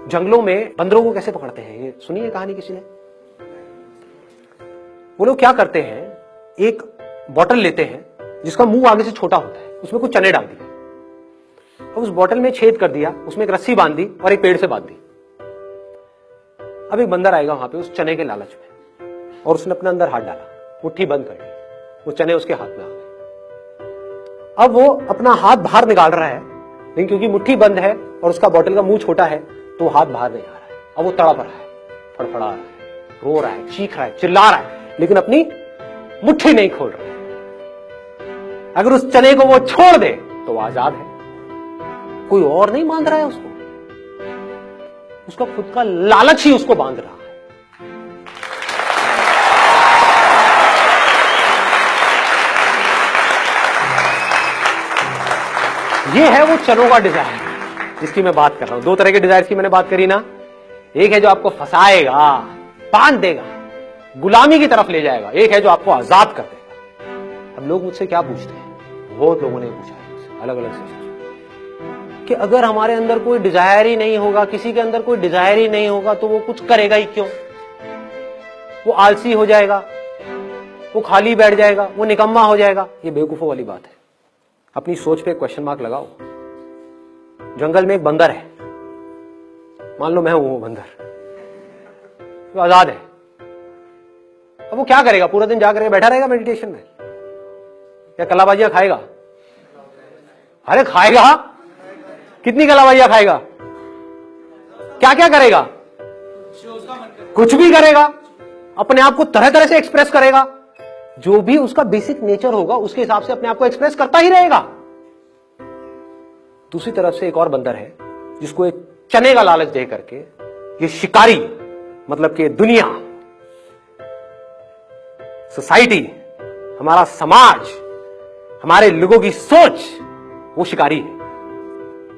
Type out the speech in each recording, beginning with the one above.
जंगलों में बंदरों को कैसे पकड़ते हैं, ये सुनी है कहानी किसी ने? वो लोग क्या करते हैं, एक बोतल लेते हैं जिसका मुंह आगे से छोटा होता है, उसमें कुछ चने डाल दिए और उस बोतल में छेद कर दिया, उसमें एक रस्सी बांध दी और एक पेड़ से बांध दी। अब एक बंदर आएगा वहां पे उस चने के लालच में और उसने अपने अंदर हाथ डाला, मुट्ठी बंद कर दी, वो चने उसके हाथ में आ गए। अब वो अपना हाथ बाहर निकाल रहा है, लेकिन क्योंकि मुट्ठी बंद है और उसका बोतल का मुंह छोटा है तो हाथ बाहर नहीं आ रहा है। अब वो तड़प रहा है, फड़फड़ा रहा है, रो रहा है, चीख रहा है, चिल्ला रहा है, लेकिन अपनी मुट्ठी नहीं खोल रहा है। अगर उस चने को वो छोड़ दे तो वो आजाद है, कोई और नहीं बांध रहा है उसको, उसका खुद का लालच ही उसको बांध रहा है। ये है वो चनों का डिजायर जिसकी मैं बात कर रहा हूं। दो तरह के डिजायर की मैंने बात करी ना, एक है जो आपको फंसाएगा, बांध देगा, गुलामी की तरफ ले जाएगा, एक है जो आपको आजाद कर देगा। अब लोग मुझसे क्या पूछते हैं, बहुत लोगों ने पूछा है मुझसे अलग अलग से कि अगर हमारे अंदर कोई डिजायर ही नहीं होगा, किसी के अंदर कोई डिजायर ही नहीं होगा तो वो कुछ करेगा ही क्यों? वो आलसी हो जाएगा, वो खाली बैठ जाएगा, वो निकम्मा हो जाएगा। ये बेवकूफों वाली बात है। अपनी सोच पे क्वेश्चन मार्क लगाओ। जंगल में एक बंदर है, मान लो मैं हूं वो बंदर, वो आजाद है। अब वो क्या करेगा? पूरा दिन जाकर बैठा रहेगा मेडिटेशन में या कलाबाजियां खाएगा? अरे खाएगा, कितनी कलाबाजियां खाएगा? क्या क्या करेगा? कुछ भी करेगा, अपने आप को तरह तरह से एक्सप्रेस करेगा, जो भी उसका बेसिक नेचर होगा उसके हिसाब से अपने आप को एक्सप्रेस करता ही रहेगा। दूसरी तरफ से एक और बंदर है जिसको एक चने का लालच दे करके ये शिकारी, मतलब कि दुनिया, सोसाइटी, हमारा समाज, हमारे लोगों की सोच, वो शिकारी है।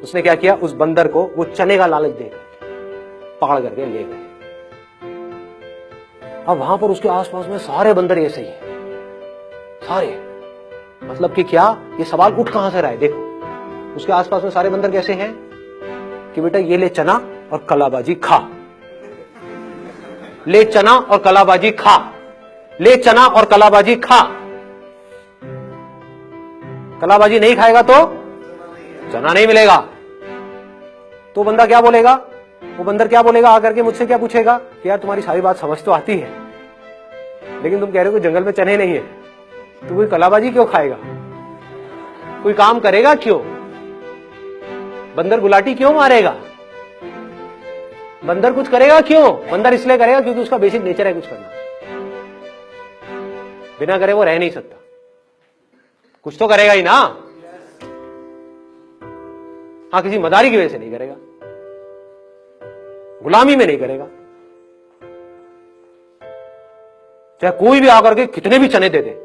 उसने क्या किया, उस बंदर को वो चने का लालच देकर पकड़ करके ले गए। अब वहां पर उसके आसपास में सारे बंदर ऐसे ही हैं, सारे, मतलब कि क्या, ये सवाल उठ कहां से रहा है? देखो उसके आसपास में सारे बंदर कैसे हैं कि बेटा ये ले चना और कलाबाजी खा, ले चना और कलाबाजी खा, ले चना और कलाबाजी खा। कलाबाजी नहीं खाएगा तो चना नहीं मिलेगा। तो बंदा क्या बोलेगा, वो बंदर क्या बोलेगा आकर के मुझसे क्या पूछेगा कि यार तुम्हारी सारी बात समझ तो आती है, लेकिन तुम कह रहे हो कि जंगल में चने नहीं है, तो कोई कलाबाजी क्यों खाएगा? कोई काम करेगा क्यों? बंदर गुलाटी क्यों मारेगा? बंदर कुछ करेगा क्यों? बंदर इसलिए करेगा क्योंकि उसका बेसिक नेचर है कुछ करना, बिना करे वो रह नहीं सकता, कुछ तो करेगा ही ना। हाँ, किसी मदारी की वजह से नहीं करेगा, गुलामी में नहीं करेगा। चाहे कोई भी आकर के कितने भी चने दे दे,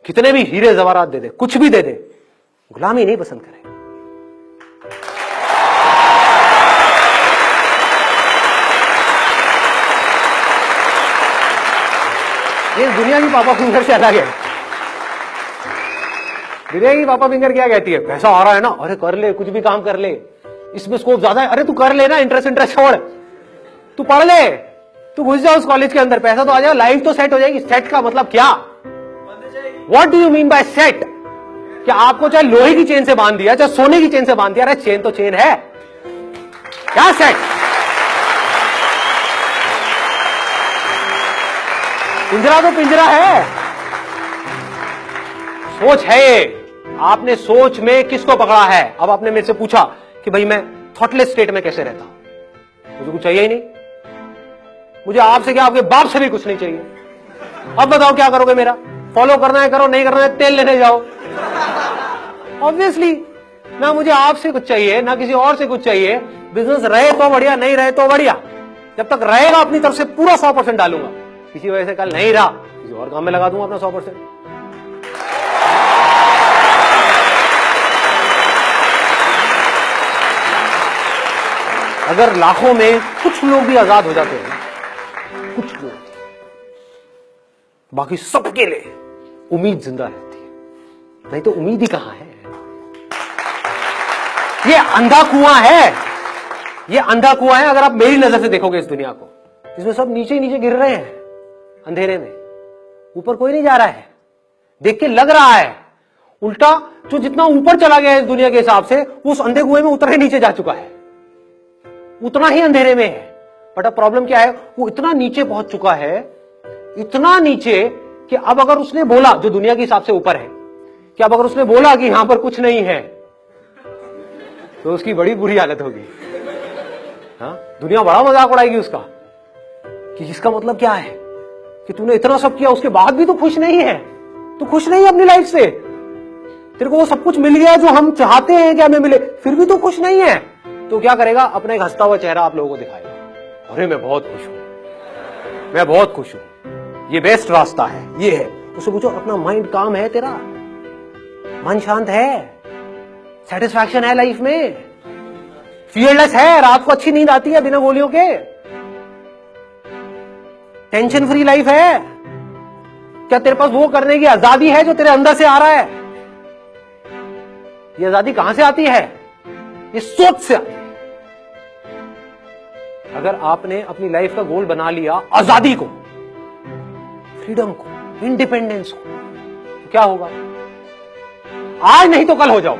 कितने भी हीरे जवाहरात दे दे, कुछ भी दे दे, गुलामी नहीं पसंद करेगा। ये दुनिया की पापा फिंगर से अलग है। दुनिया की पापा फिंगर क्या कहती है, पैसा आ रहा है ना, अरे कर ले, कुछ भी काम कर ले, इसमें स्कोप ज्यादा है, अरे तू कर ले ना, इंटरेस्ट छोड़, तू पढ़ ले, तू घुस जा उस कॉलेज के अंदर, पैसा तो आ जाएगा, लाइफ तो सेट हो जाएगी। सेट का मतलब क्या? What do you mean by set? क्या आपको चाहे लोहे की चेन से बांध दिया, चाहे सोने की चेन से बांध दिया, अरे चेन तो चेन है, क्या सेट? पिंजरा तो पिंजरा है, सोच है ये। आपने सोच में किसको पकड़ा है? अब आपने मेरे से पूछा कि भाई मैं थॉटलेस स्टेट में कैसे रहता हूं, मुझे कुछ चाहिए ही नहीं, मुझे आपसे क्या, आपके बाप से भी कुछ नहीं चाहिए। अब बताओ क्या करोगे? मेरा फॉलो करना है करो, नहीं करना है तेल लेने जाओ। ऑब्वियसली ना मुझे आपसे कुछ चाहिए ना किसी और से कुछ चाहिए। बिजनेस रहे तो बढ़िया, नहीं रहे तो बढ़िया। जब तक रहेगा अपनी तरफ से पूरा 100% डालूंगा, किसी वजह से कल नहीं रहा किसी और काम में लगा दूंगा अपना 100%। अगर लाखों में कुछ लोग भी आजाद हो जाते हैं, कुछ लोग, बाकी सबके लिए उम्मीद जिंदा रहती है। नहीं तो उम्मीद ही कहां है? ये अंधा कुआं है, ये अंधा कुआं है। अगर आप मेरी नजर से देखोगे इस दुनिया को, इसमें सब नीचे नीचे गिर रहे हैं अंधेरे में, ऊपर कोई नहीं जा रहा है। देख के लग रहा है, उल्टा जो जितना ऊपर चला गया है इस दुनिया के हिसाब से, वो उस अंधे कुएं में उतना ही नीचे जा चुका है, उतना ही अंधेरे में है। बट अब प्रॉब्लम क्या है, वो इतना नीचे पहुंच चुका है, इतना नीचे कि अब अगर उसने बोला, जो दुनिया के हिसाब से ऊपर है, कि अब अगर उसने बोला कि यहां पर कुछ नहीं है, तो उसकी बड़ी बुरी हालत होगी। हाँ, दुनिया बड़ा मजाक उड़ाएगी उसका कि इसका मतलब क्या है कि तूने इतना सब किया, उसके बाद भी तू खुश नहीं है, तू खुश नहीं है अपनी लाइफ से, तेरे को वो सब कुछ मिल गया जो हम चाहते हैं कि हमें मिले, फिर भी तू खुश नहीं है। तो क्या करेगा, अपना एक हंसता हुआ चेहरा आप लोगों को दिखाएगा, अरे मैं बहुत खुश हूं, मैं बहुत खुश हूं, ये बेस्ट रास्ता है, ये है। उससे पूछो, अपना माइंड काम है, तेरा मन शांत है, सेटिस्फैक्शन है लाइफ में, फियरलेस है, रात को अच्छी नींद आती है बिना गोलियों के, टेंशन फ्री लाइफ है। क्या तेरे पास वो करने की आजादी है जो तेरे अंदर से आ रहा है? ये आजादी कहां से आती है? ये सोच से आती है। अगर आपने अपनी लाइफ का गोल बना लिया आजादी को, फ्रीडम को, इंडिपेंडेंस को, तो क्या होगा? आज नहीं तो कल हो जाओ।